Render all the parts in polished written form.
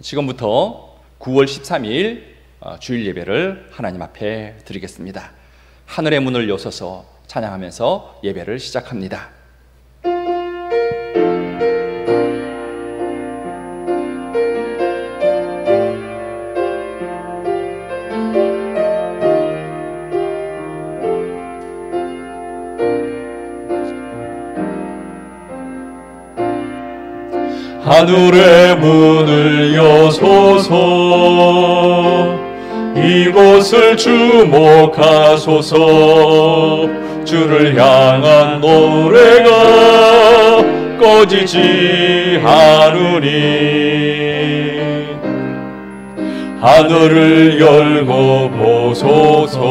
지금부터 9월 13일 주일 예배를 하나님 앞에 드리겠습니다. 하늘의 문을 여서서 찬양하면서 예배를 시작합니다. 하늘의 문을 여소서, 이곳을 주목하소서. 주를 향한 노래가 꺼지지 않으니 하늘을 열고 보소서.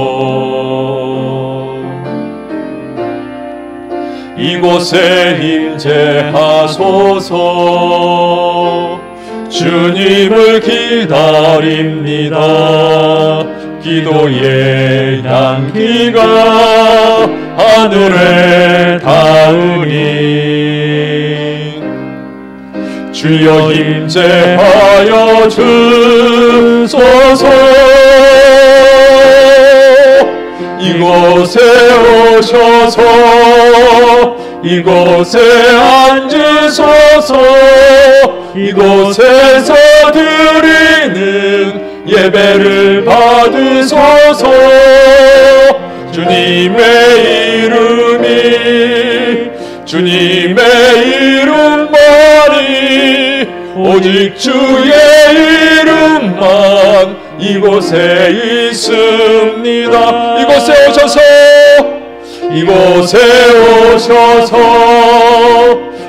이곳에 임재하소서. 주님을 기다립니다. 기도의 향기가 하늘에 닿으니 주여 임재하여 주소서. 이곳에 오셔서 이곳에 앉으소서. 이곳에서 드리는 예배를 받으소서. 주님의 이름만이 오직 주의 이름만 이곳에 있습니다. 이곳에 오셔서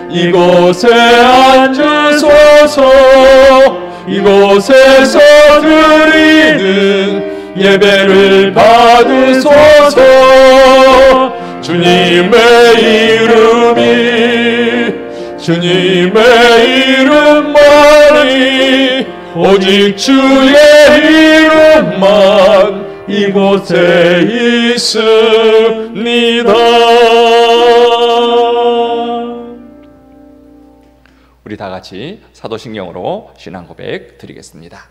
이곳에 앉으소서. 이곳에서 드리는 예배를 받으소서. 주님의 이름만이 오직 주의 이름만 이곳에 있습니다. 우리 다 같이 사도신경으로 신앙 고백 드리겠습니다.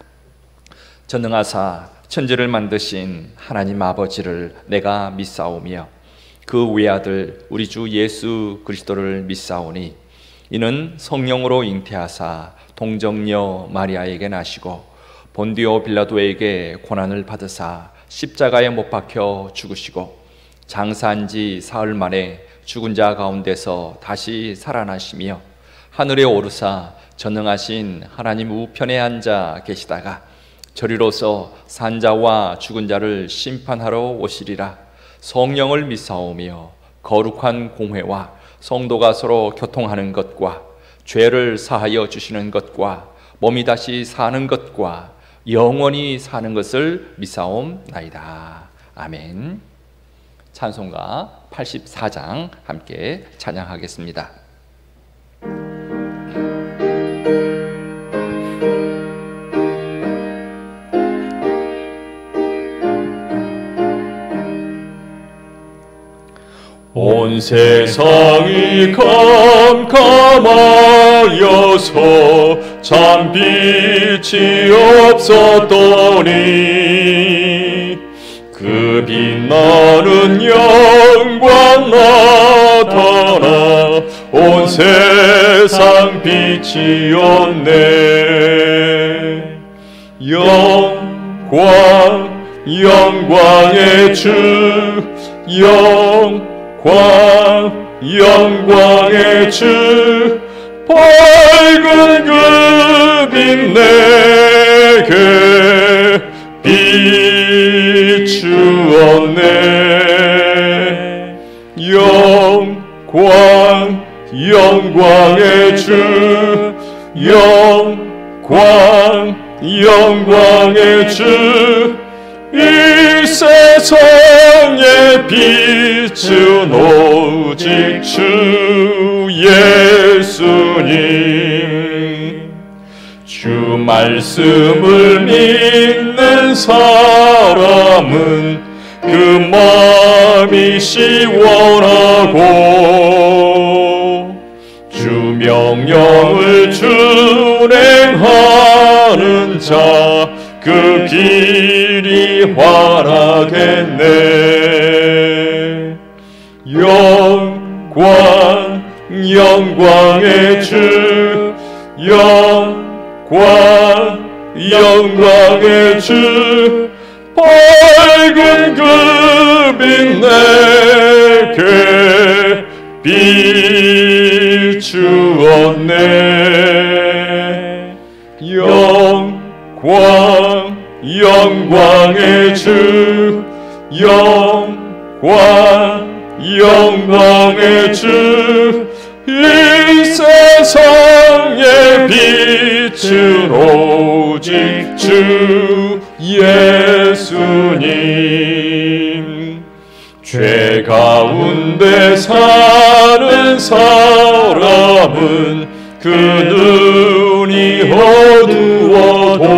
전능하사 천지를 만드신 하나님 아버지를 내가 믿사오며 그 외아들 우리 주 예수 그리스도를 믿사오니 이는 성령으로 잉태하사 동정녀 마리아에게 나시고 본디오 빌라도에게 고난을 받으사 십자가에 못 박혀 죽으시고 장사한 지 사흘 만에 죽은 자 가운데서 다시 살아나시며 하늘에 오르사 전능하신 하나님 우편에 앉아 계시다가 저리로서 산자와 죽은 자를 심판하러 오시리라. 성령을 믿사오며 거룩한 공회와 성도가 서로 교통하는 것과 죄를 사하여 주시는 것과 몸이 다시 사는 것과 영원히 사는 것을 믿사옵나이다. 아멘. 찬송가 84장 함께 찬양하겠습니다. 온 세상이 캄캄하여서 참 빛이 없었더니 그 빛나는 영광 나타나 온 세상 빛이었네. 영광의 주 영광의 주 밝은 그 빛 내게 비추었네. 영광의 주 영광의 주 이 세상의 빛은 오직 주 예수님. 주 말씀을 믿는 사람은 그 마음이 시원하고 주 명령을 준행하는 자 그 길이 환하겠네. 영광의 주, 영광의 주, 밝은 그 빛 내게 비추었네. 영광의 주, 영광의 주, 이 세상의 빛은 오직 주 예수님. 죄 가운데 사는 사람은 그 눈이 어두워도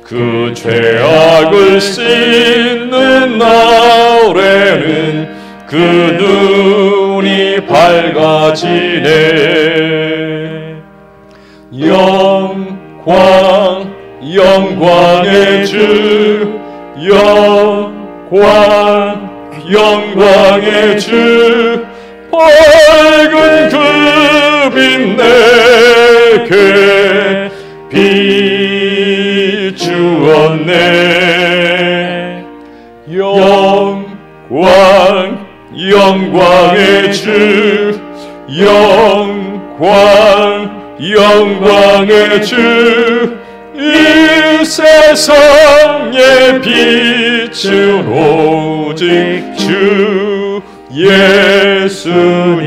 그 죄악을 씻는 날에는 그 눈이 밝아지네. 영광의 주, 영광의 주, 밝은 그 빛 내게 비추었네. 영광의 주, 영광의 주, 이 세상의 빛은 오직 주 예수님.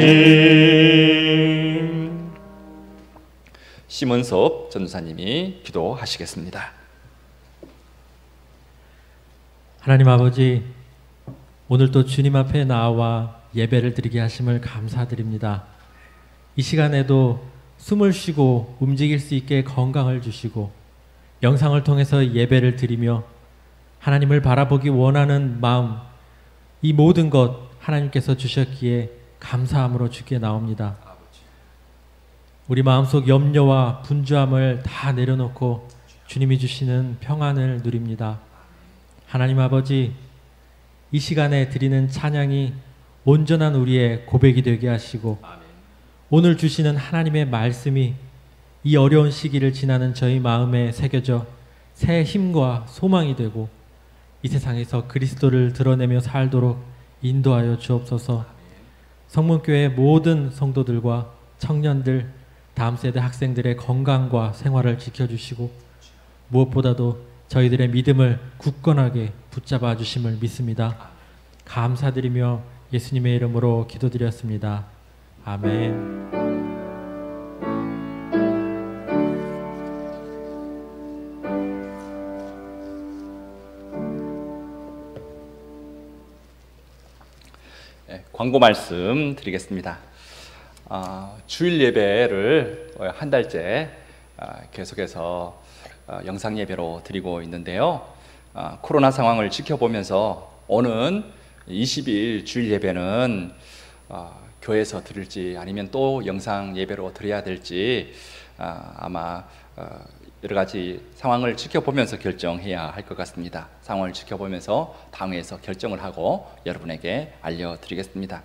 심은섭 전도사님이 기도하시겠습니다. 하나님 아버지, 오늘 또 주님 앞에 나와 예배를 드리게 하심을 감사드립니다. 이 시간에도 숨을 쉬고 움직일 수 있게 건강을 주시고 영상을 통해서 예배를 드리며 하나님을 바라보기 원하는 마음, 이 모든 것 하나님께서 주셨기에 감사함으로 주께 나옵니다. 우리 마음속 염려와 분주함을 다 내려놓고 주님이 주시는 평안을 누립니다. 하나님 아버지, 이 시간에 드리는 찬양이 온전한 우리의 고백이 되게 하시고 오늘 주시는 하나님의 말씀이 이 어려운 시기를 지나는 저희 마음에 새겨져 새 힘과 소망이 되고 이 세상에서 그리스도를 드러내며 살도록 인도하여 주옵소서. 성문교회 모든 성도들과 청년들, 다음 세대 학생들의 건강과 생활을 지켜주시고 무엇보다도 저희들의 믿음을 굳건하게 붙잡아 주심을 믿습니다. 감사드리며 예수님의 이름으로 기도드렸습니다. 아멘. 네, 광고 말씀 드리겠습니다. 주일 예배를 한 달째 계속해서 영상 예배로 드리고 있는데요. 코로나 상황을 지켜보면서 오는 20일 주일 예배는 교회에서 드릴지 아니면 또 영상 예배로 드려야 될지 아마 여러 가지 상황을 지켜보면서 결정해야 할 것 같습니다. 상황을 지켜보면서 당회에서 결정을 하고 여러분에게 알려드리겠습니다.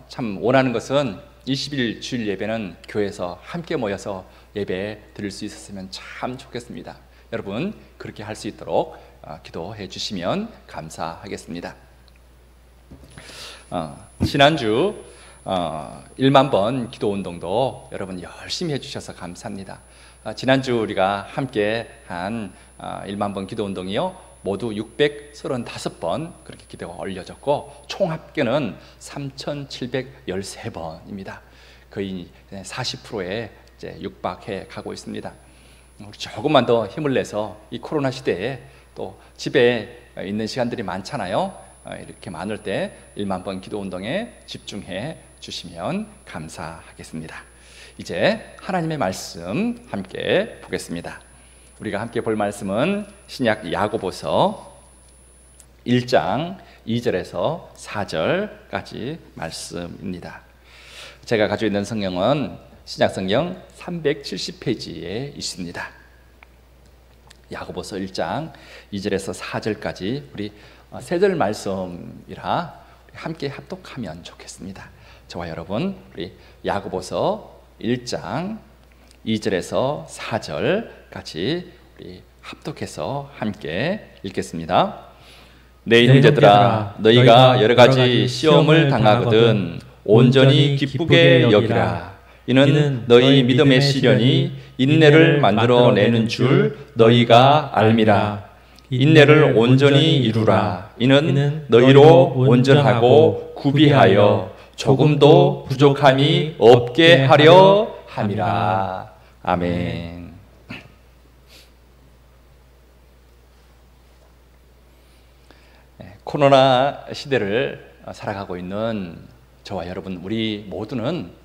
참 원하는 것은 20일 주일 예배는 교회에서 함께 모여서 예배 드릴 수 있었으면 참 좋겠습니다. 여러분 그렇게 할 수 있도록 기도해 주시면 감사하겠습니다. 지난주 1만 번 기도운동도 여러분 열심히 해주셔서 감사합니다. 지난주 우리가 함께 한 1만 번 기도운동이요 모두 635번 그렇게 기도가 올려졌고 총 합계는 3,713번입니다. 거의 40%에 이제 육박해 가고 있습니다. 우리 조금만 더 힘을 내서 이 코로나 시대에 또 집에 있는 시간들이 많잖아요. 이렇게 많을 때 1만 번 기도운동에 집중해 주시면 감사하겠습니다. 이제 하나님의 말씀 함께 보겠습니다. 우리가 함께 볼 말씀은 신약 야고보서 1장 2절에서 4절까지 말씀입니다. 제가 가지고 있는 성경은 신약성경 370페이지에 있습니다. 야고보서 1장 2절에서 4절까지 우리 세 절 말씀이라 함께 합독하면 좋겠습니다. 저와 여러분 우리 야고보서 1장 2절에서 4절까지 우리 합독해서 함께 읽겠습니다. 내 형제들아 너희가 여러 가지 시험을 당하거든 온전히 기쁘게 여기라. 이는 너희 믿음의 시련이 인내를 만들어내는 줄 너희가 알미라. 인내를 온전히 이루라. 이는 너희로 온전하고 구비하여 조금도 부족함이 없게 하려 함이라. 아멘. 코로나 시대를 살아가고 있는 저와 여러분 우리 모두는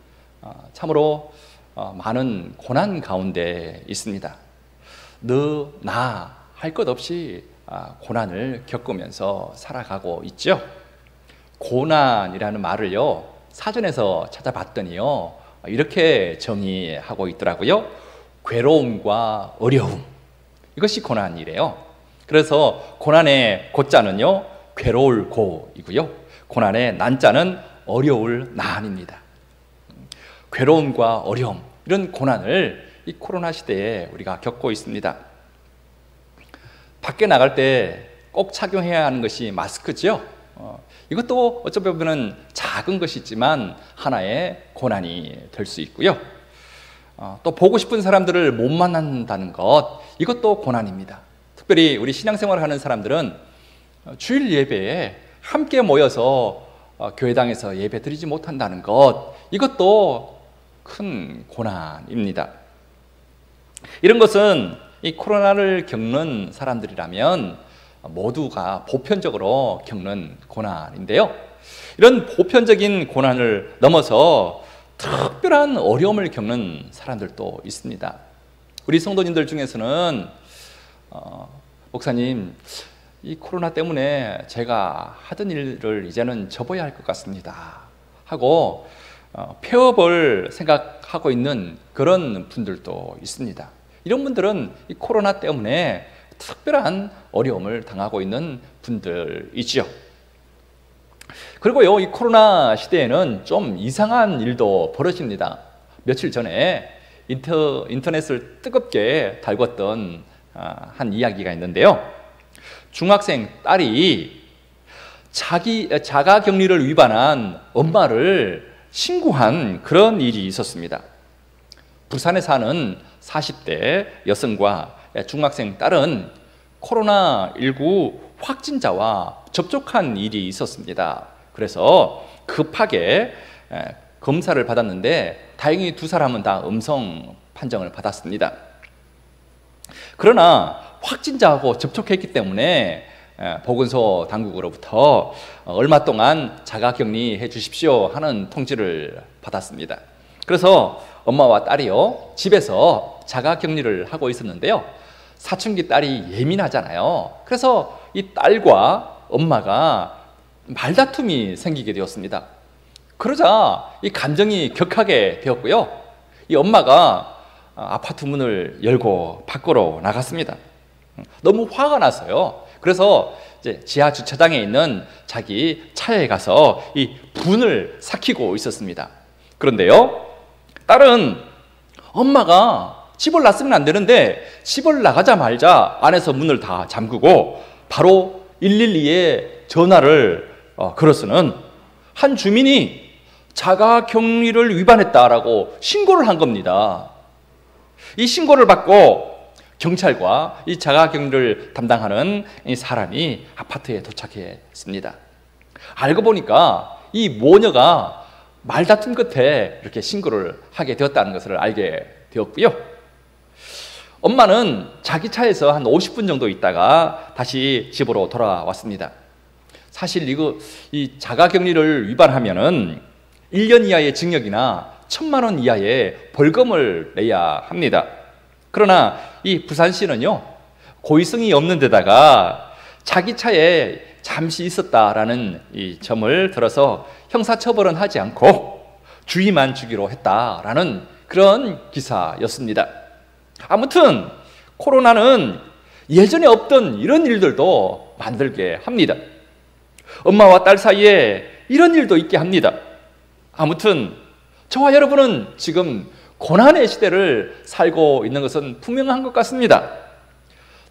참으로 많은 고난 가운데 있습니다. 너, 나 할 것 없이 고난을 겪으면서 살아가고 있죠. 고난이라는 말을요 사전에서 찾아봤더니요 이렇게 정의하고 있더라고요. 괴로움과 어려움, 이것이 고난이래요. 그래서 고난의 고자는요 괴로울 고이고요, 고난의 난자는 어려울 난입니다. 괴로움과 어려움, 이런 고난을 이 코로나 시대에 우리가 겪고 있습니다. 밖에 나갈 때 꼭 착용해야 하는 것이 마스크죠. 이것도 어쩌 보면 작은 것이지만 하나의 고난이 될 수 있고요. 또 보고 싶은 사람들을 못 만난다는 것, 이것도 고난입니다. 특별히 우리 신앙생활을 하는 사람들은 주일 예배에 함께 모여서 교회당에서 예배 드리지 못한다는 것, 이것도 큰 고난입니다. 이런 것은 이 코로나를 겪는 사람들이라면 모두가 보편적으로 겪는 고난인데요, 이런 보편적인 고난을 넘어서 특별한 어려움을 겪는 사람들도 있습니다. 우리 성도님들 중에서는 목사님, 이 코로나 때문에 제가 하던 일을 이제는 접어야 할 것 같습니다 하고 폐업을 생각하고 있는 그런 분들도 있습니다. 이런 분들은 이 코로나 때문에 특별한 어려움을 당하고 있는 분들이죠. 그리고요, 이 코로나 시대에는 좀 이상한 일도 벌어집니다. 며칠 전에 인터넷을 뜨겁게 달궜던 한 이야기가 있는데요, 중학생 딸이 자가격리를 위반한 엄마를 신고한 그런 일이 있었습니다. 부산에 사는 40대 여성과 중학생 딸은 코로나19 확진자와 접촉한 일이 있었습니다. 그래서 급하게 검사를 받았는데 다행히 두 사람은 다 음성 판정을 받았습니다. 그러나 확진자하고 접촉했기 때문에 보건소 당국으로부터 얼마 동안 자가격리해 주십시오 하는 통지를 받았습니다. 그래서 엄마와 딸이요 집에서 자가격리를 하고 있었는데요, 사춘기 딸이 예민하잖아요. 그래서 이 딸과 엄마가 말다툼이 생기게 되었습니다. 그러자 이 감정이 격하게 되었고요, 이 엄마가 아파트 문을 열고 밖으로 나갔습니다. 너무 화가 났어요. 그래서 이제 지하 주차장에 있는 자기 차에 가서 이 분을 삭히고 있었습니다. 그런데요, 딸은 엄마가 집을 나서면 안 되는데 집을 나가자마자 안에서 문을 다 잠그고 바로 112에 전화를 걸어서는 한 주민이 자가격리를 위반했다라고 신고를 한 겁니다. 이 신고를 받고 경찰과 이 자가격리를 담당하는 이 사람이 아파트에 도착했습니다. 알고 보니까 이 모녀가 말다툼 끝에 이렇게 신고를 하게 되었다는 것을 알게 되었고요, 엄마는 자기 차에서 한 50분 정도 있다가 다시 집으로 돌아왔습니다. 사실 이 자가격리를 위반하면은 1년 이하의 징역이나 1,000만 원 이하의 벌금을 내야 합니다. 그러나 이 부산시는요, 고의성이 없는 데다가 자기 차에 잠시 있었다라는 이 점을 들어서 형사처벌은 하지 않고 주의만 주기로 했다라는 그런 기사였습니다. 아무튼 코로나는 예전에 없던 이런 일들도 만들게 합니다. 엄마와 딸 사이에 이런 일도 있게 합니다. 아무튼 저와 여러분은 지금 고난의 시대를 살고 있는 것은 분명한 것 같습니다.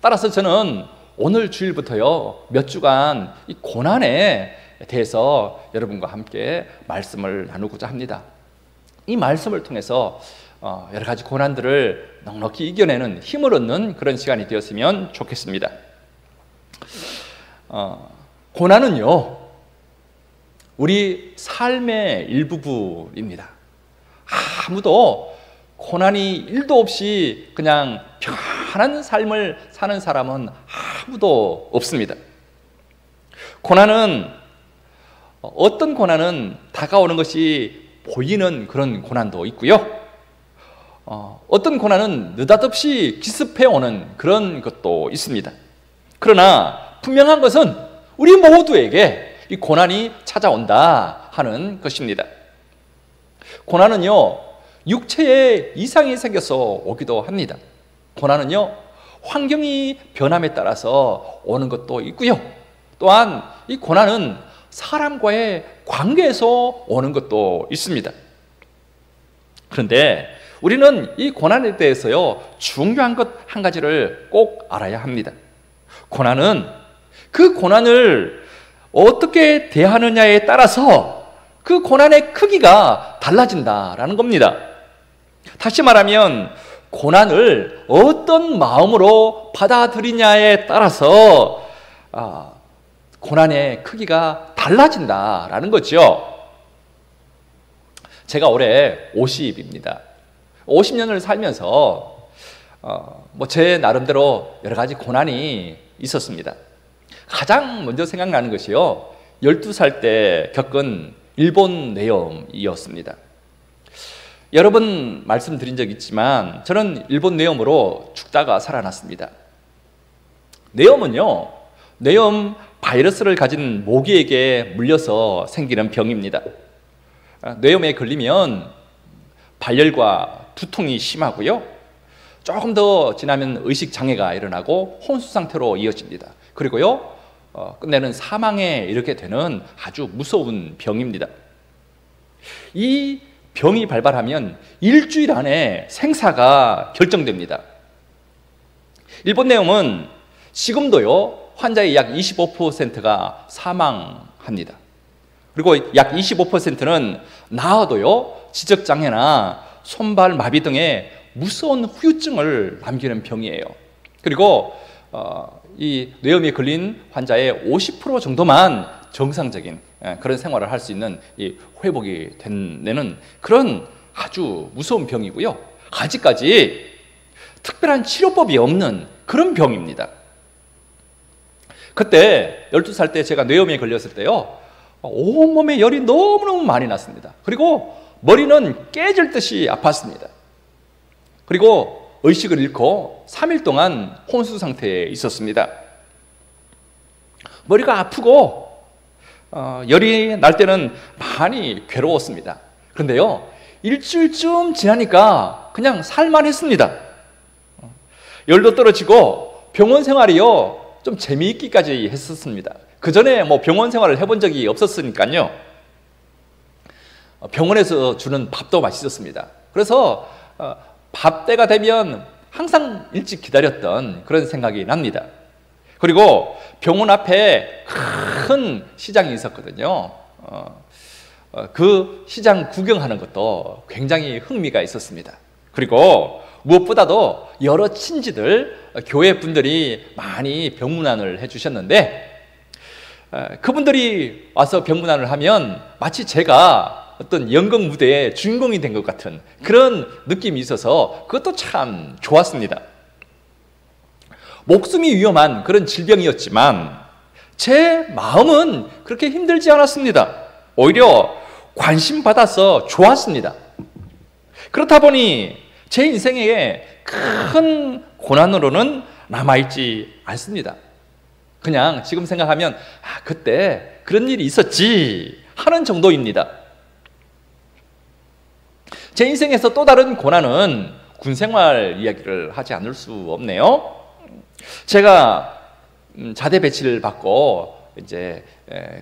따라서 저는 오늘 주일부터요, 몇 주간 이 고난에 대해서 여러분과 함께 말씀을 나누고자 합니다. 이 말씀을 통해서 여러 가지 고난들을 넉넉히 이겨내는 힘을 얻는 그런 시간이 되었으면 좋겠습니다. 고난은요, 우리 삶의 일부분입니다. 아무도 고난이 1도 없이 그냥 편안한 삶을 사는 사람은 아무도 없습니다. 고난은, 어떤 고난은 다가오는 것이 보이는 그런 고난도 있고요, 어떤 고난은 느닷없이 기습해 오는 그런 것도 있습니다. 그러나 분명한 것은 우리 모두에게 이 고난이 찾아온다 하는 것입니다. 고난은요, 육체에 이상이 생겨서 오기도 합니다. 고난은요, 환경이 변함에 따라서 오는 것도 있고요, 또한 이 고난은 사람과의 관계에서 오는 것도 있습니다. 그런데 우리는 이 고난에 대해서요, 중요한 것 한 가지를 꼭 알아야 합니다. 고난은 그 고난을 어떻게 대하느냐에 따라서 그 고난의 크기가 달라진다라는 겁니다. 다시 말하면 고난을 어떤 마음으로 받아들이냐에 따라서 고난의 크기가 달라진다라는 거죠. 제가 올해 50입니다. 50년을 살면서 제 나름대로 여러 가지 고난이 있었습니다. 가장 먼저 생각나는 것이요, 12살 때 겪은 일본 뇌염이었습니다. 여러 번 말씀드린 적 있지만 저는 일본 뇌염으로 죽다가 살아났습니다. 뇌염은요, 뇌염 바이러스를 가진 모기에게 물려서 생기는 병입니다. 뇌염에 걸리면 발열과 두통이 심하고요, 조금 더 지나면 의식장애가 일어나고 혼수 상태로 이어집니다. 그리고요, 끝내는 사망에 이르게 되는 아주 무서운 병입니다. 이 병이 발발하면 일주일 안에 생사가 결정됩니다. 일본 뇌염은 지금도요, 환자의 약 25%가 사망합니다. 그리고 약 25%는 나아도요, 지적장애나 손발 마비 등의 무서운 후유증을 남기는 병이에요. 그리고 이 뇌염에 걸린 환자의 50% 정도만 정상적인 그런 생활을 할 수 있는 이 회복이 되는 그런 아주 무서운 병이고요, 아직까지 특별한 치료법이 없는 그런 병입니다. 그때 12살 때 제가 뇌염에 걸렸을 때요, 온몸에 열이 너무너무 많이 났습니다. 그리고 머리는 깨질 듯이 아팠습니다. 그리고 의식을 잃고 3일 동안 혼수 상태에 있었습니다. 머리가 아프고 열이 날 때는 많이 괴로웠습니다. 그런데요, 일주일쯤 지나니까 그냥 살만했습니다. 열도 떨어지고 병원 생활이요, 좀 재미있기까지 했었습니다. 그 전에 병원 생활을 해본 적이 없었으니까요, 병원에서 주는 밥도 맛있었습니다. 그래서 밥 때가 되면 항상 일찍 기다렸던 그런 생각이 납니다. 그리고 병원 앞에 큰 시장이 있었거든요. 그 시장 구경하는 것도 굉장히 흥미가 있었습니다. 그리고 무엇보다도 여러 친지들, 교회 분들이 많이 병문안을 해주셨는데, 그분들이 와서 병문안을 하면 마치 제가 어떤 연극 무대의 주인공이 된 것 같은 그런 느낌이 있어서 그것도 참 좋았습니다. 목숨이 위험한 그런 질병이었지만 제 마음은 그렇게 힘들지 않았습니다. 오히려 관심받아서 좋았습니다. 그렇다 보니 제 인생에 큰 고난으로는 남아있지 않습니다. 그냥 지금 생각하면 그때 그런 일이 있었지 하는 정도입니다. 제 인생에서 또 다른 고난은 군생활 이야기를 하지 않을 수 없네요. 제가 자대 배치를 받고 이제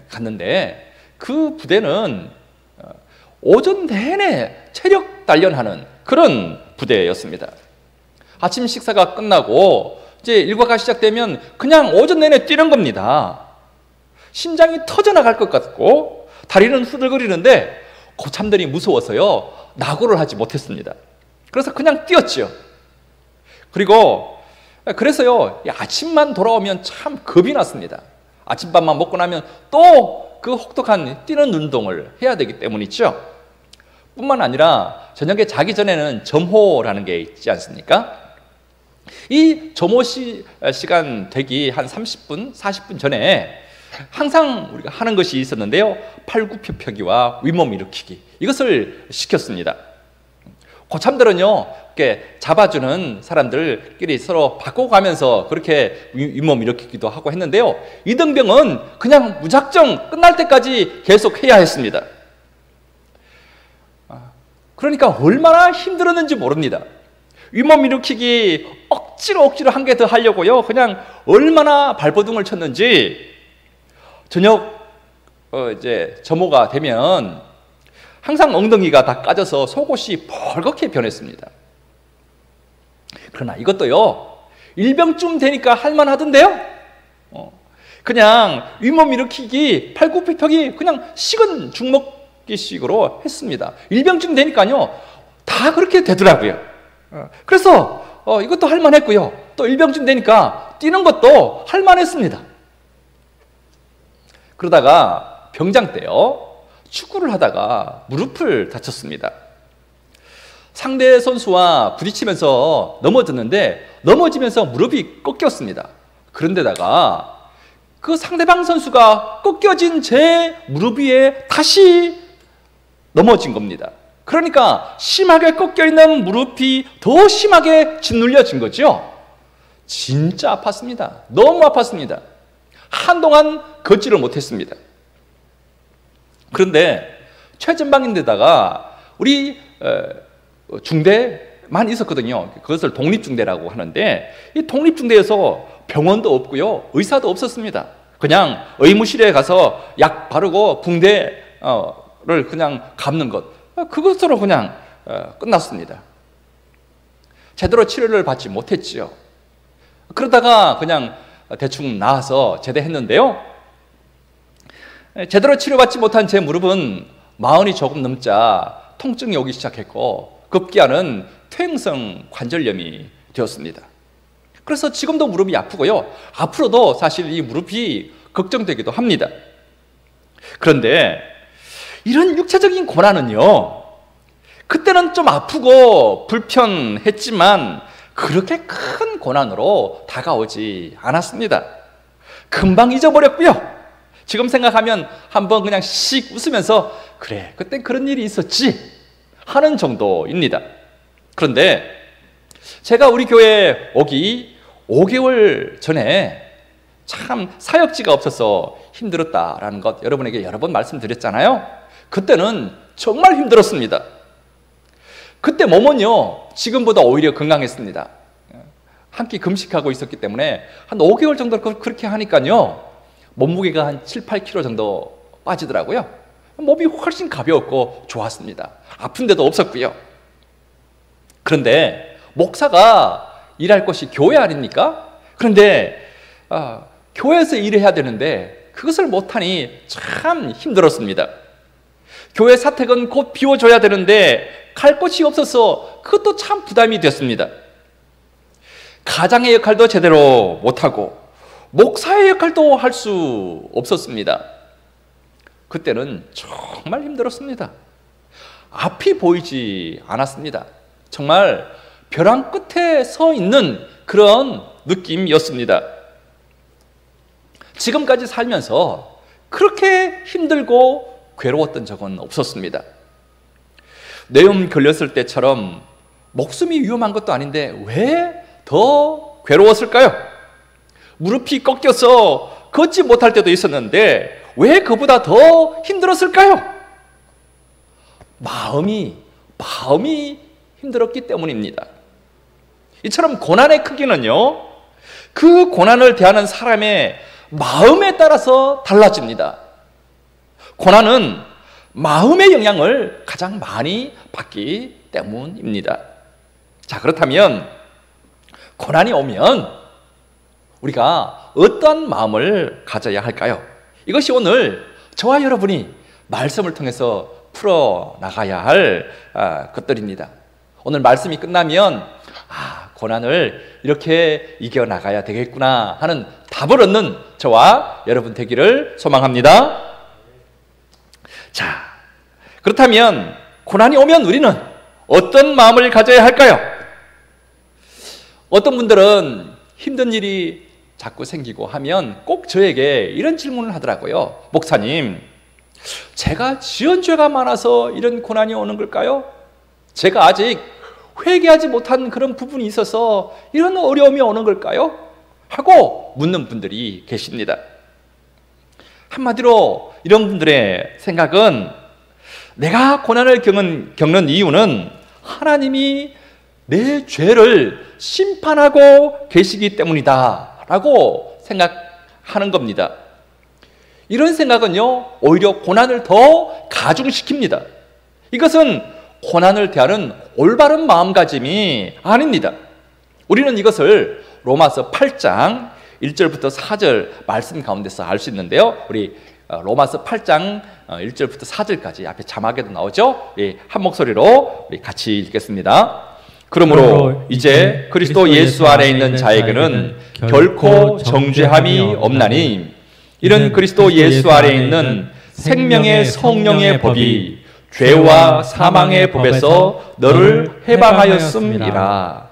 갔는데 그 부대는 오전 내내 체력 단련하는 그런 부대였습니다. 아침 식사가 끝나고 이제 일과가 시작되면 그냥 오전 내내 뛰는 겁니다. 심장이 터져나갈 것 같고 다리는 후들거리는데 고참들이 무서워서요 낙오를 하지 못했습니다. 그래서 그냥 뛰었죠. 그래서요 아침만 돌아오면 참 겁이 났습니다. 아침밥만 먹고 나면 또 그 혹독한 뛰는 운동을 해야 되기 때문이죠. 뿐만 아니라 저녁에 자기 전에는 점호라는 게 있지 않습니까? 이 점호 시간 되기 한 30분, 40분 전에 항상 우리가 하는 것이 있었는데요. 팔굽혀펴기와 윗몸 일으키기, 이것을 시켰습니다. 고참들은요 이렇게 잡아주는 사람들끼리 서로 바꿔가면서 그렇게 윗몸 일으키기도 하고 했는데요, 이등병은 그냥 무작정 끝날 때까지 계속 해야 했습니다. 그러니까 얼마나 힘들었는지 모릅니다. 윗몸 일으키기 억지로 한 개 더 하려고요 그냥 얼마나 발버둥을 쳤는지 저녁 이제 점호가 되면 항상 엉덩이가 다 까져서 속옷이 벌겋게 변했습니다. 그러나 이것도요 일병쯤 되니까 할만하던데요. 그냥 윗몸 일으키기, 팔굽혀펴기 그냥 식은 죽먹기식으로 했습니다. 일병쯤 되니까요 다 그렇게 되더라고요. 그래서 이것도 할만했고요, 또 일병쯤 되니까 뛰는 것도 할만했습니다. 그러다가 병장 때요 축구를 하다가 무릎을 다쳤습니다. 상대 선수와 부딪히면서 넘어지면서 무릎이 꺾였습니다. 그런데다가 그 상대방 선수가 꺾여진 제 무릎 위에 다시 넘어진 겁니다. 그러니까 심하게 꺾여있는 무릎이 더 심하게 짓눌려진 거죠. 진짜 아팠습니다. 너무 아팠습니다. 한동안 걷지를 못했습니다. 그런데 최전방인데다가 우리 중대만 있었거든요. 그것을 독립중대라고 하는데 이 독립중대에서 병원도 없고요 의사도 없었습니다. 그냥 의무실에 가서 약 바르고 붕대를 그냥 감는 것, 그것으로 그냥 끝났습니다. 제대로 치료를 받지 못했지요. 그러다가 그냥 대충 나와서 제대했는데요, 제대로 치료받지 못한 제 무릎은 40이 조금 넘자 통증이 오기 시작했고 급기야는 퇴행성 관절염이 되었습니다. 그래서 지금도 무릎이 아프고요, 앞으로도 사실 이 무릎이 걱정되기도 합니다. 그런데 이런 육체적인 고난은요 그때는 좀 아프고 불편했지만 그렇게 큰 고난으로 다가오지 않았습니다. 금방 잊어버렸고요, 지금 생각하면 한번 그냥 씩 웃으면서 그래 그때 그런 일이 있었지 하는 정도입니다. 그런데 제가 우리 교회에 오기 5개월 전에 참 사역지가 없어서 힘들었다라는 것 여러분에게 여러 번 말씀드렸잖아요. 그때는 정말 힘들었습니다. 그때 몸은요 지금보다 오히려 건강했습니다. 한 끼 금식하고 있었기 때문에 한 5개월 정도 그렇게 하니까요 몸무게가 한 7, 8kg 정도 빠지더라고요. 몸이 훨씬 가벼웠고 좋았습니다. 아픈 데도 없었고요. 그런데 목사가 일할 곳이 교회 아닙니까? 그런데 교회에서 일을 해야 되는데 그것을 못하니 참 힘들었습니다. 교회 사택은 곧 비워줘야 되는데 갈 곳이 없어서 그것도 참 부담이 됐습니다. 가장의 역할도 제대로 못하고 목사의 역할도 할 수 없었습니다. 그때는 정말 힘들었습니다. 앞이 보이지 않았습니다. 정말 벼랑 끝에 서 있는 그런 느낌이었습니다. 지금까지 살면서 그렇게 힘들고 괴로웠던 적은 없었습니다. 뇌염 걸렸을 때처럼 목숨이 위험한 것도 아닌데 왜 더 괴로웠을까요? 무릎이 꺾여서 걷지 못할 때도 있었는데 왜 그보다 더 힘들었을까요? 마음이 마음이 힘들었기 때문입니다. 이처럼 고난의 크기는요, 그 고난을 대하는 사람의 마음에 따라서 달라집니다. 고난은 마음의 영향을 가장 많이 받기 때문입니다. 자, 그렇다면 고난이 오면 우리가 어떠한 마음을 가져야 할까요? 이것이 오늘 저와 여러분이 말씀을 통해서 풀어나가야 할 것들입니다. 오늘 말씀이 끝나면 고난을 이렇게 이겨나가야 되겠구나 하는 답을 얻는 저와 여러분 되기를 소망합니다. 자, 그렇다면 고난이 오면 우리는 어떤 마음을 가져야 할까요? 어떤 분들은 힘든 일이 자꾸 생기고 하면 꼭 저에게 이런 질문을 하더라고요. 목사님, 제가 지은 죄가 많아서 이런 고난이 오는 걸까요? 제가 아직 회개하지 못한 그런 부분이 있어서 이런 어려움이 오는 걸까요? 하고 묻는 분들이 계십니다. 한마디로 이런 분들의 생각은 내가 고난을 겪는 이유는 하나님이 내 죄를 심판하고 계시기 때문이다 라고 생각하는 겁니다. 이런 생각은요, 오히려 고난을 더 가중시킵니다. 이것은 고난을 대하는 올바른 마음가짐이 아닙니다. 우리는 이것을 로마서 8장 1절부터 4절 말씀 가운데서 알 수 있는데요, 우리 로마서 8장 1절부터 4절까지 앞에 자막에도 나오죠. 한 목소리로 우리 같이 읽겠습니다. 그러므로 이제 그리스도 예수 안에 있는 자에게는 결코 정죄함이 없나니 이는 그리스도 예수 안에 있는 생명의 성령의 법이 죄와 사망의 법에서 너를 해방하였음이라.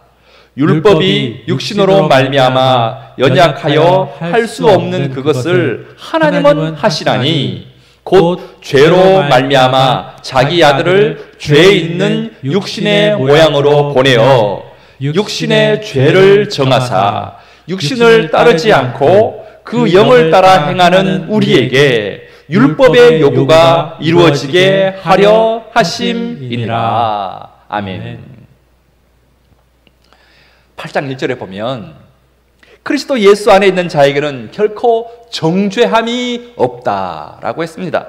율법이 육신으로 말미암아 연약하여 할 수 없는 그것을 하나님은 하시나니 곧 죄로 말미암아 자기 아들을 죄 있는 육신의 모양으로 보내어 육신의 죄를 정하사 육신을 따르지 않고 그 영을 따라 행하는 우리에게 율법의 요구가 이루어지게 하려 하심이니라. 아멘. 8장 1절에 보면 그리스도 예수 안에 있는 자에게는 결코 정죄함이 없다라고 했습니다.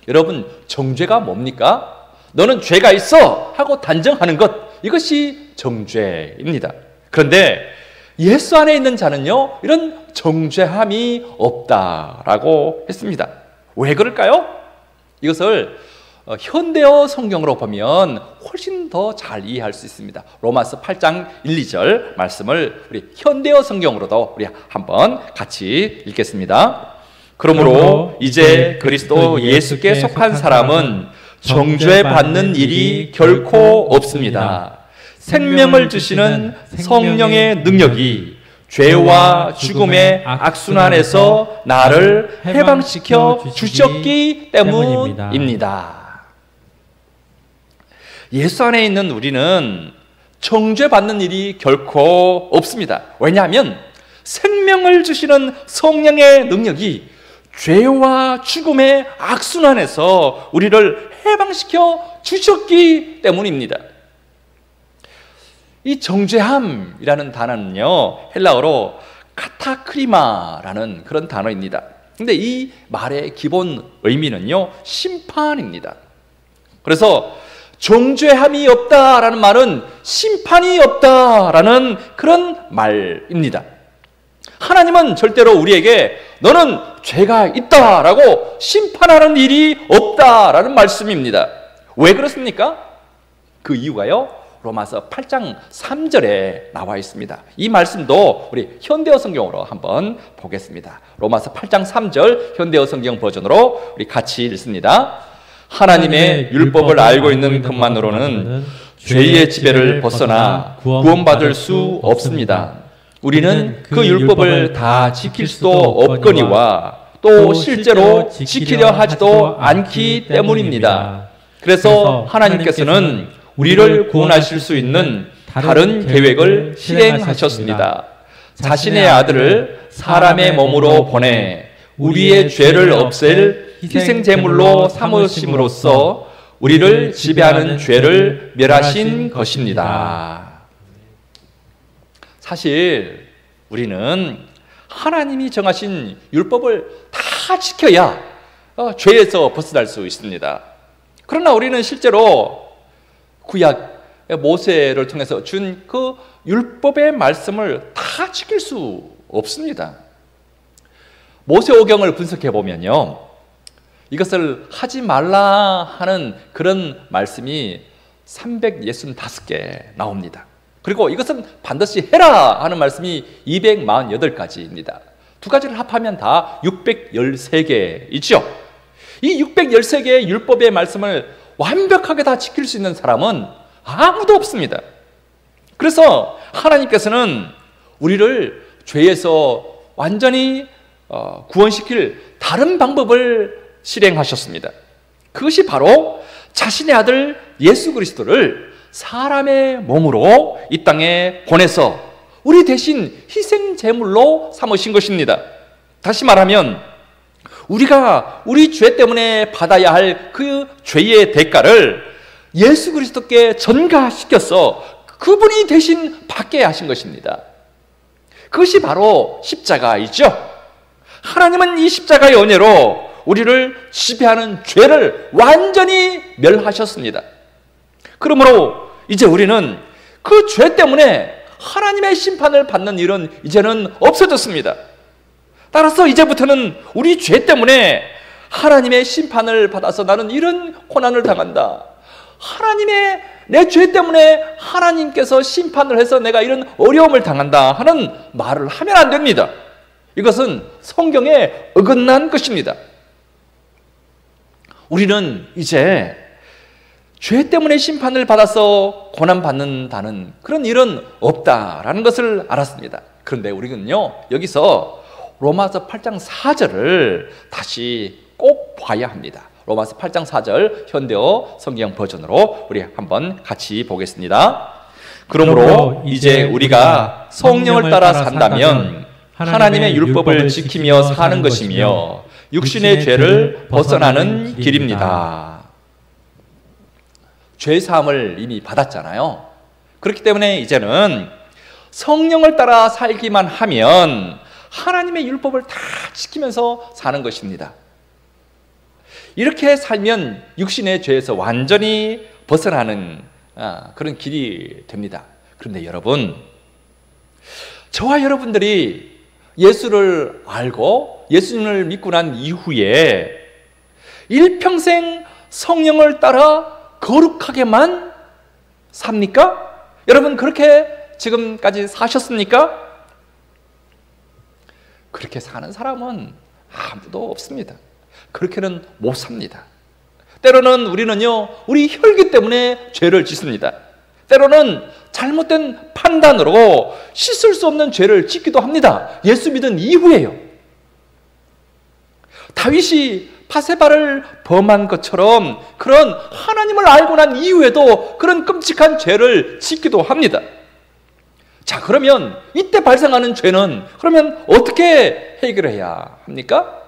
여러분, 정죄가 뭡니까? 너는 죄가 있어 하고 단정하는 것, 이것이 정죄입니다. 그런데 예수 안에 있는 자는요, 이런 정죄함이 없다라고 했습니다. 왜 그럴까요? 이것을 현대어 성경으로 보면 훨씬 더 잘 이해할 수 있습니다. 로마서 8장 1, 2절 말씀을 우리 현대어 성경으로도 우리 한번 같이 읽겠습니다. 그러므로 이제 그리스도 예수께 속한 사람은 정죄받는 일이 결코 없습니다. 생명을 주시는 성령의 능력이 죄와 죽음의 악순환에서 나를 해방시켜 주셨기 때문입니다. 예수 안에 있는 우리는 정죄받는 일이 결코 없습니다. 왜냐하면 생명을 주시는 성령의 능력이 죄와 죽음의 악순환에서 우리를 해방시켜 주셨기 때문입니다. 이 정죄함이라는 단어는요, 헬라어로 카타크리마라는 그런 단어입니다. 근데 이 말의 기본 의미는요, 심판입니다. 그래서 정죄함이 없다라는 말은 심판이 없다라는 그런 말입니다. 하나님은 절대로 우리에게 너는 죄가 있다라고 심판하는 일이 없다라는 말씀입니다. 왜 그렇습니까? 그 이유가요, 로마서 8장 3절에 나와 있습니다. 이 말씀도 우리 현대어 성경으로 한번 보겠습니다. 로마서 8장 3절 현대어 성경 버전으로 우리 같이 읽습니다. 하나님의 율법을 알고 있는 것만으로는 죄의 지배를 벗어나 구원받을 수 없습니다. 우리는 그 율법을 다 지킬 수도 없거니와 또 실제로 지키려 하지도 않기 때문입니다. 그래서 하나님께서는 우리를 구원하실 수 있는 다른 계획을 실행하셨습니다. 자신의 아들을 사람의 몸으로 보내 우리의 죄를 없앨 희생제물로 삼으심으로써 우리를 지배하는 죄를 멸하신 것입니다. 사실 우리는 하나님이 정하신 율법을 다 지켜야 죄에서 벗어날 수 있습니다. 그러나 우리는 실제로 구약 모세를 통해서 준 그 율법의 말씀을 다 지킬 수 없습니다. 모세오경을 분석해 보면요, 이것을 하지 말라 하는 그런 말씀이 365개 나옵니다. 그리고 이것은 반드시 해라 하는 말씀이 248가지입니다. 두 가지를 합하면 다 613개이죠. 이 613개의 율법의 말씀을 완벽하게 다 지킬 수 있는 사람은 아무도 없습니다. 그래서 하나님께서는 우리를 죄에서 완전히 구원시킬 다른 방법을 실행하셨습니다. 그것이 바로 자신의 아들 예수 그리스도를 사람의 몸으로 이 땅에 보내서 우리 대신 희생 제물로 삼으신 것입니다. 다시 말하면 우리가 우리 죄 때문에 받아야 할 그 죄의 대가를 예수 그리스도께 전가시켜서 그분이 대신 받게 하신 것입니다. 그것이 바로 십자가이죠. 하나님은 이 십자가의 은혜로 우리를 지배하는 죄를 완전히 멸하셨습니다. 그러므로 이제 우리는 그 죄 때문에 하나님의 심판을 받는 일은 이제는 없어졌습니다. 따라서 이제부터는 우리 죄 때문에 하나님의 심판을 받아서 나는 이런 고난을 당한다, 하나님의 내 죄 때문에 하나님께서 심판을 해서 내가 이런 어려움을 당한다 하는 말을 하면 안 됩니다. 이것은 성경에 어긋난 것입니다. 우리는 이제 죄 때문에 심판을 받아서 고난받는다는 그런 일은 없다라는 것을 알았습니다. 그런데 우리는요, 여기서 로마서 8장 4절을 다시 꼭 봐야 합니다. 로마서 8장 4절 현대어 성경 버전으로 우리 한번 같이 보겠습니다. 그러므로 이제 우리가 성령을 따라 산다면 하나님의 율법을 지키며 사는 것이며 육신의 죄를 벗어나는 길입니다. 죄사함을 이미 받았잖아요. 그렇기 때문에 이제는 성령을 따라 살기만 하면 하나님의 율법을 다 지키면서 사는 것입니다. 이렇게 살면 육신의 죄에서 완전히 벗어나는 그런 길이 됩니다. 그런데 여러분, 저와 여러분들이 예수를 알고 예수님을 믿고 난 이후에 일평생 성령을 따라 거룩하게만 삽니까? 여러분, 그렇게 지금까지 사셨습니까? 그렇게 사는 사람은 아무도 없습니다. 그렇게는 못 삽니다. 때로는 우리는요, 우리 혈기 때문에 죄를 짓습니다. 때로는 잘못된 판단으로 씻을 수 없는 죄를 짓기도 합니다. 예수 믿은 이후에요. 다윗이 바세바를 범한 것처럼 그런 하나님을 알고 난 이후에도 그런 끔찍한 죄를 짓기도 합니다. 자, 그러면 이때 발생하는 죄는 그러면 어떻게 해결해야 합니까?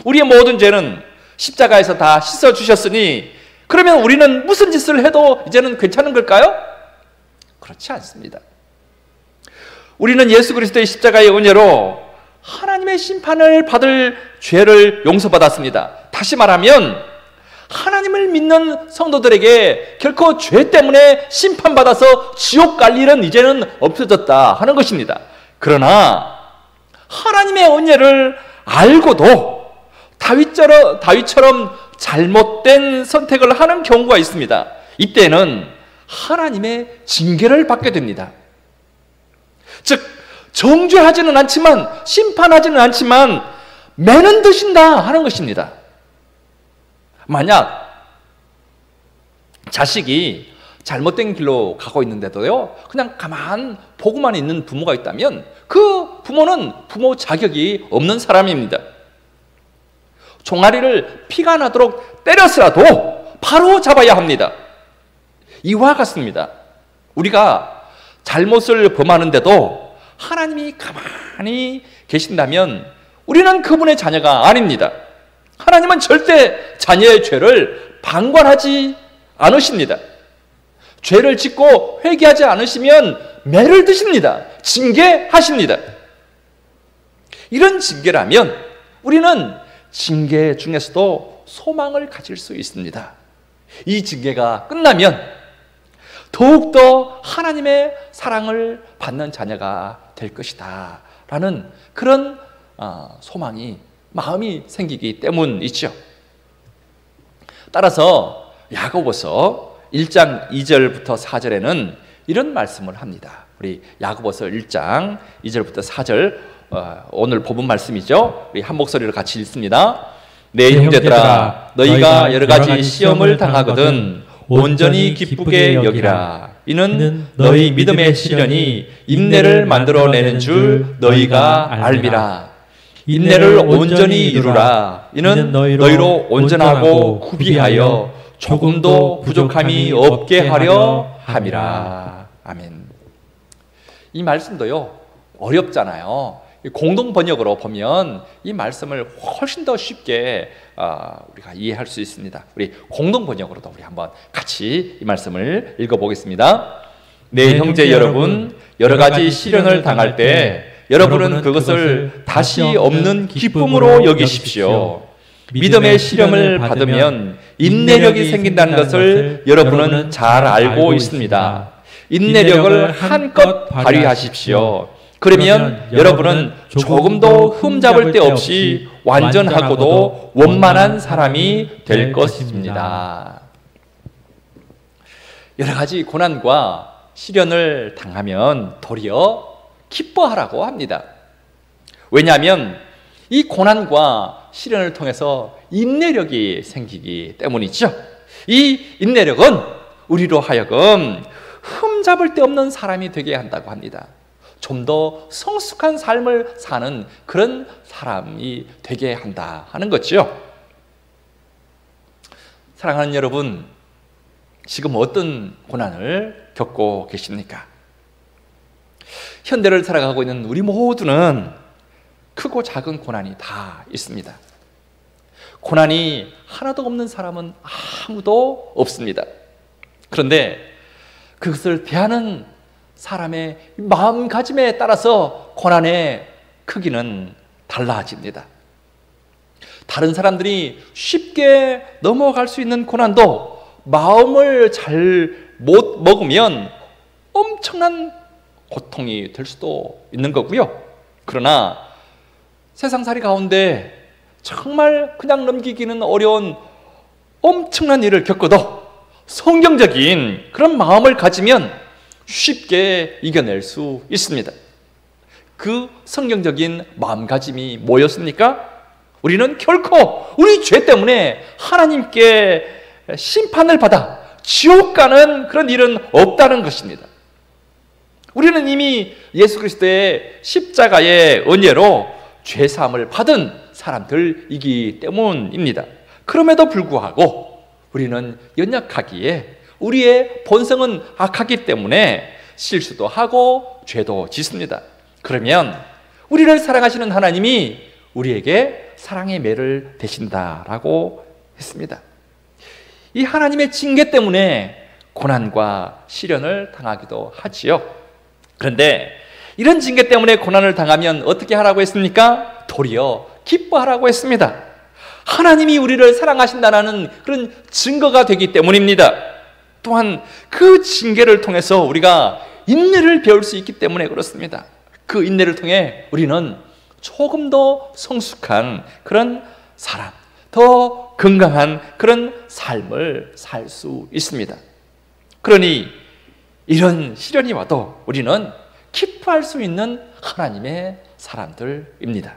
우리의 모든 죄는 십자가에서 다 씻어주셨으니 그러면 우리는 무슨 짓을 해도 이제는 괜찮은 걸까요? 그렇지 않습니다. 우리는 예수 그리스도의 십자가의 은혜로 하나님의 심판을 받을 죄를 용서받았습니다. 다시 말하면 하나님을 믿는 성도들에게 결코 죄 때문에 심판받아서 지옥 갈 일은 이제는 없어졌다 하는 것입니다. 그러나 하나님의 은혜를 알고도 다윗처럼 잘못된 선택을 하는 경우가 있습니다. 이때는 하나님의 징계를 받게 됩니다. 즉, 정죄하지는 않지만, 심판하지는 않지만 매는 드신다 하는 것입니다. 만약 자식이 잘못된 길로 가고 있는데도요, 그냥 가만 보고만 있는 부모가 있다면 그 부모는 부모 자격이 없는 사람입니다. 종아리를 피가 나도록 때려서라도 바로 잡아야 합니다. 이와 같습니다. 우리가 잘못을 범하는데도 하나님이 가만히 계신다면 우리는 그분의 자녀가 아닙니다. 하나님은 절대 자녀의 죄를 방관하지 않으십니다. 죄를 짓고 회개하지 않으시면 매를 드십니다. 징계하십니다. 이런 징계라면 우리는 징계 중에서도 소망을 가질 수 있습니다. 이 징계가 끝나면 더욱더 하나님의 사랑을 받는 자녀가 될 것이다 라는 그런 마음이 생기기 때문이죠. 따라서 야고보서 1장 2절부터 4절에는 이런 말씀을 합니다. 우리 야고보서 1장 2절부터 4절 오늘 본문 말씀이죠. 우리 한 목소리로 같이 읽습니다. 내 형제들아 너희가 여러 가지 시험을 당하거든 온전히 기쁘게 여기라. 이는 너희 믿음의 시련이 인내를 만들어내는 줄 너희가 알미라. 인내를 온전히 이루라. 이는 너희로 온전하고 구비하여 조금도 부족함이 없게 하려 함이라. 아멘. 이 말씀도요 어렵잖아요. 공동 번역으로 보면 이 말씀을 훨씬 더 쉽게 우리가 이해할 수 있습니다. 우리 공동 번역으로도 우리 한번 같이 이 말씀을 읽어보겠습니다. 네, 형제 여러분, 여러 가지 시련을 당할 때 여러분은 그것을 다시 없는 기쁨으로 여기십시오. 믿음의 시련을 받으면 인내력이 생긴다는 것을 여러분은 잘 알고 있습니다. 인내력을 한껏 발휘하십시오. 그러면 여러분은 조금도 흠잡을 데 없이 완전하고도 원만한 사람이 될 것입니다. 여러 가지 고난과 시련을 당하면 도리어 기뻐하라고 합니다. 왜냐하면 이 고난과 시련을 통해서 인내력이 생기기 때문이죠. 이 인내력은 우리로 하여금 흠잡을 데 없는 사람이 되게 한다고 합니다. 좀 더 성숙한 삶을 사는 그런 사람이 되게 한다 하는 거죠. 사랑하는 여러분, 지금 어떤 고난을 겪고 계십니까? 현대를 살아가고 있는 우리 모두는 크고 작은 고난이 다 있습니다. 고난이 하나도 없는 사람은 아무도 없습니다. 그런데 그것을 대하는 사람의 마음가짐에 따라서 고난의 크기는 달라집니다. 다른 사람들이 쉽게 넘어갈 수 있는 고난도 마음을 잘 못 먹으면 엄청난 고통이 될 수도 있는 거고요. 그러나 세상살이 가운데 정말 그냥 넘기기는 어려운 엄청난 일을 겪어도 성경적인 그런 마음을 가지면 쉽게 이겨낼 수 있습니다. 그 성경적인 마음가짐이 뭐였습니까? 우리는 결코 우리 죄 때문에 하나님께 심판을 받아 지옥 가는 그런 일은 없다는 것입니다. 우리는 이미 예수 그리스도의 십자가의 은혜로 죄사함을 받은 사람들이기 때문입니다. 그럼에도 불구하고 우리는 연약하기에 우리의 본성은 악하기 때문에 실수도 하고 죄도 짓습니다. 그러면 우리를 사랑하시는 하나님이 우리에게 사랑의 매를 대신다라고 했습니다. 이 하나님의 징계 때문에 고난과 시련을 당하기도 하지요. 그런데 이런 징계 때문에 고난을 당하면 어떻게 하라고 했습니까? 도리어 기뻐하라고 했습니다. 하나님이 우리를 사랑하신다는 그런 증거가 되기 때문입니다. 또한 그 징계를 통해서 우리가 인내를 배울 수 있기 때문에 그렇습니다. 그 인내를 통해 우리는 조금 더 성숙한 그런 사람, 더 건강한 그런 삶을 살 수 있습니다. 그러니 이런 시련이 와도 우리는 기뻐할 수 있는 하나님의 사람들입니다.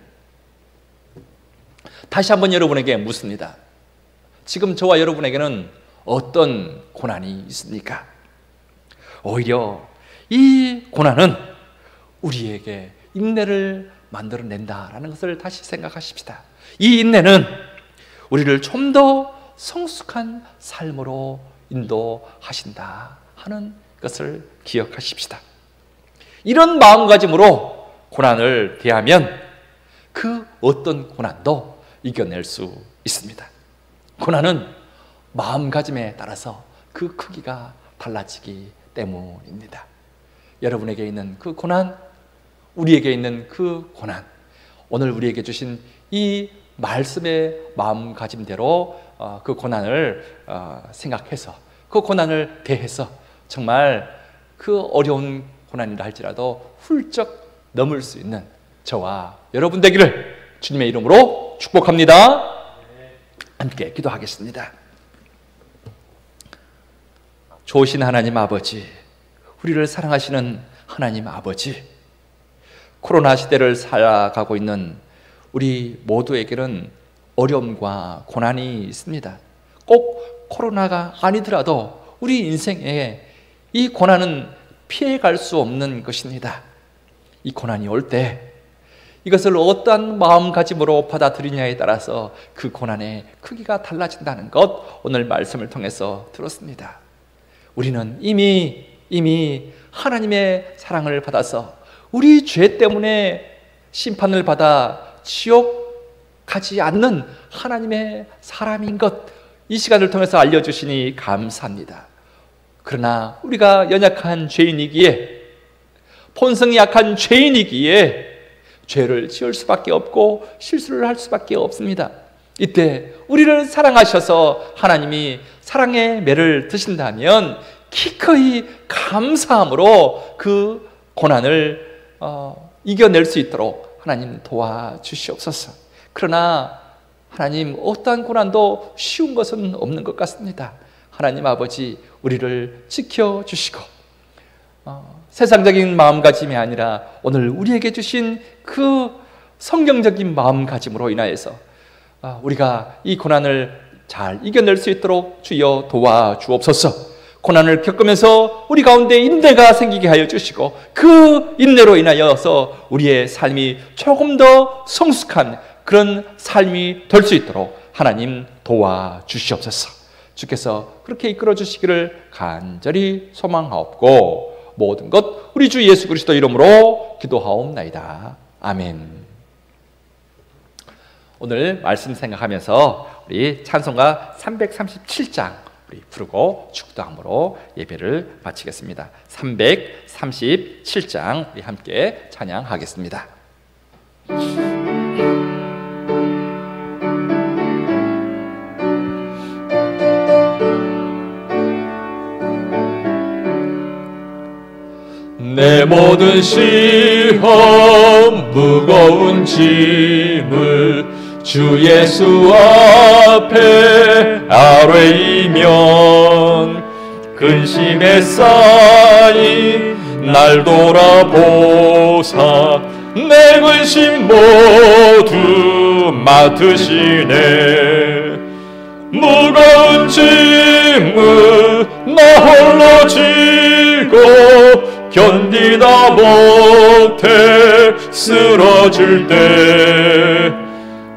다시 한번 여러분에게 묻습니다. 지금 저와 여러분에게는 어떤 고난이 있습니까? 오히려 이 고난은 우리에게 인내를 만들어낸다라는 것을 다시 생각하십시다. 이 인내는 우리를 좀 더 성숙한 삶으로 인도하신다 하는 것을 기억하십시다. 이런 마음가짐으로 고난을 대하면 그 어떤 고난도 이겨낼 수 있습니다. 고난은 마음가짐에 따라서 그 크기가 달라지기 때문입니다. 여러분에게 있는 그 고난, 우리에게 있는 그 고난, 오늘 우리에게 주신 이 말씀의 마음가짐대로 그 고난을 생각해서 그 고난을 대해서 정말 그 어려운 고난이라 할지라도 훌쩍 넘을 수 있는 저와 여러분 되기를 주님의 이름으로 축복합니다. 함께 기도하겠습니다. 좋으신 하나님 아버지, 우리를 사랑하시는 하나님 아버지, 코로나 시대를 살아가고 있는 우리 모두에게는 어려움과 고난이 있습니다. 꼭 코로나가 아니더라도 우리 인생에 이 고난은 피해갈 수 없는 것입니다. 이 고난이 올 때 이것을 어떠한 마음가짐으로 받아들이냐에 따라서 그 고난의 크기가 달라진다는 것, 오늘 말씀을 통해서 들었습니다. 우리는 이미 하나님의 사랑을 받아서 우리 죄 때문에 심판을 받아 지옥 가지 않는 하나님의 사람인 것, 이 시간을 통해서 알려주시니 감사합니다. 그러나 우리가 연약한 죄인이기에, 본성이 약한 죄인이기에 죄를 지을 수밖에 없고 실수를 할 수밖에 없습니다. 이때 우리를 사랑하셔서 하나님이 사랑의 매를 드신다면 기꺼이 감사함으로 그 고난을 이겨낼 수 있도록 하나님 도와주시옵소서. 그러나 하나님, 어떠한 고난도 쉬운 것은 없는 것 같습니다. 하나님 아버지, 우리를 지켜주시고 세상적인 마음가짐이 아니라 오늘 우리에게 주신 그 성경적인 마음가짐으로 인하여서 우리가 이 고난을 잘 이겨낼 수 있도록 주여 도와주옵소서. 고난을 겪으면서 우리 가운데 인내가 생기게 하여 주시고 그 인내로 인하여서 우리의 삶이 조금 더 성숙한 그런 삶이 될 수 있도록 하나님 도와주시옵소서. 주께서 그렇게 이끌어 주시기를 간절히 소망하옵고 모든 것 우리 주 예수 그리스도 이름으로 기도하옵나이다. 아멘. 오늘 말씀 생각하면서 우리 찬송가 337장 우리 부르고 축도함으로 예배를 마치겠습니다. 337장 우리 함께 찬양하겠습니다. 내 모든 시험 무거운 짐을 주 예수 앞에 아뢰이면 근심에 쌓인 날 돌아보사 내 근심 모두 맡으시네. 무거운 짐을 나 홀로 지고 견디다 못해 쓰러질 때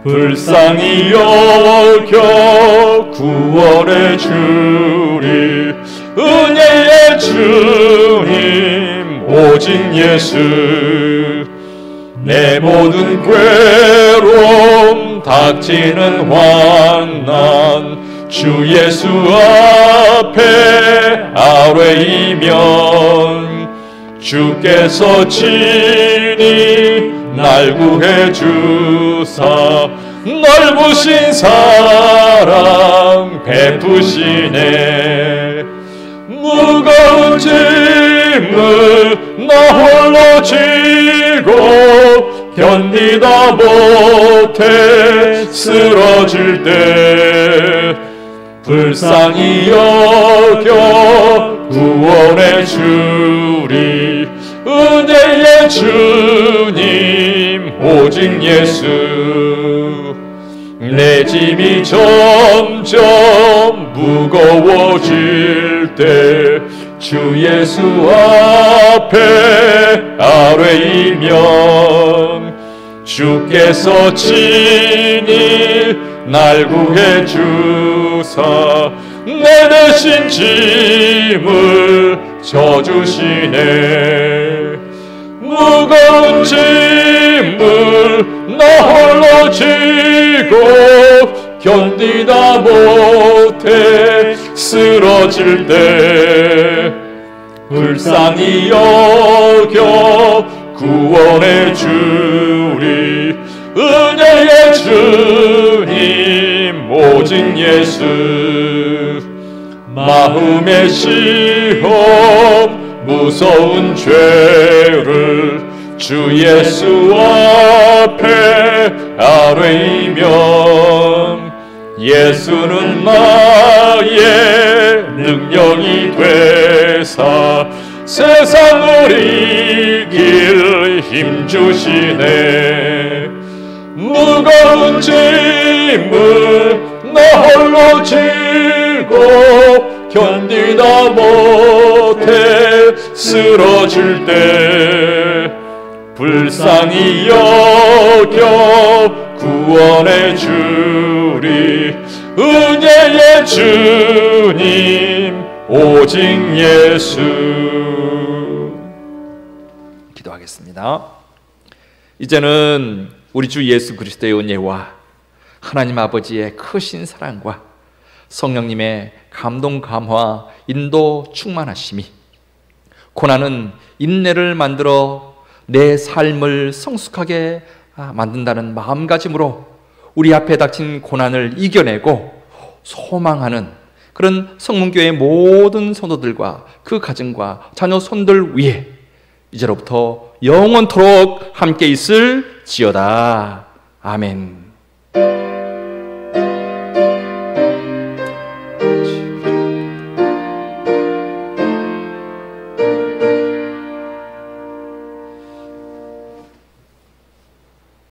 불쌍히 여겨 구원해 주리. 은혜의 주님 오직 예수. 내 모든 괴로움 닥치는 환난 주 예수 앞에 아뢰이면 주께서 친히 날 구해 주사 넓으신 사랑 베푸시네. 무거운 짐을 나 홀로 지고 견디다 못해 쓰러질 때 불쌍히 여겨 구원해 주리. 은혜의 주님 오직 예수. 내 짐이 점점 무거워질 때 주 예수 앞에 아뢰이면 주께서 친히 날 구해 주사 내 대신 짐을 져주시네. 무거운 짐을 나 홀로 지고 견디다 못해 못해 쓰러질 때 불쌍히 여겨 구원해 주리. 은혜의 주님 오직 예수. 마음의 시험 무서운 죄를 주 예수 앞에 아뢰이면 예수는 나의 능력이 되사 세상을 이길 힘주시네. 무거운 짐을 나 홀로 지고 견디다 못해 쓰러질 때 불쌍히 여겨 구원해 주리. 은혜의 주님 오직 예수. 기도하겠습니다. 이제는 우리 주 예수 그리스도의 은혜와 하나님 아버지의 크신 사랑과 성령님의 감동 감화 인도 충만하심이 고난은 인내를 만들어 내 삶을 성숙하게 만든다는 마음가짐으로 우리 앞에 닥친 고난을 이겨내고 소망하는 그런 성문교회의 모든 성도들과 그 가정과 자녀 손들 위에 이제로부터 영원토록 함께 있을지어다. 아멘.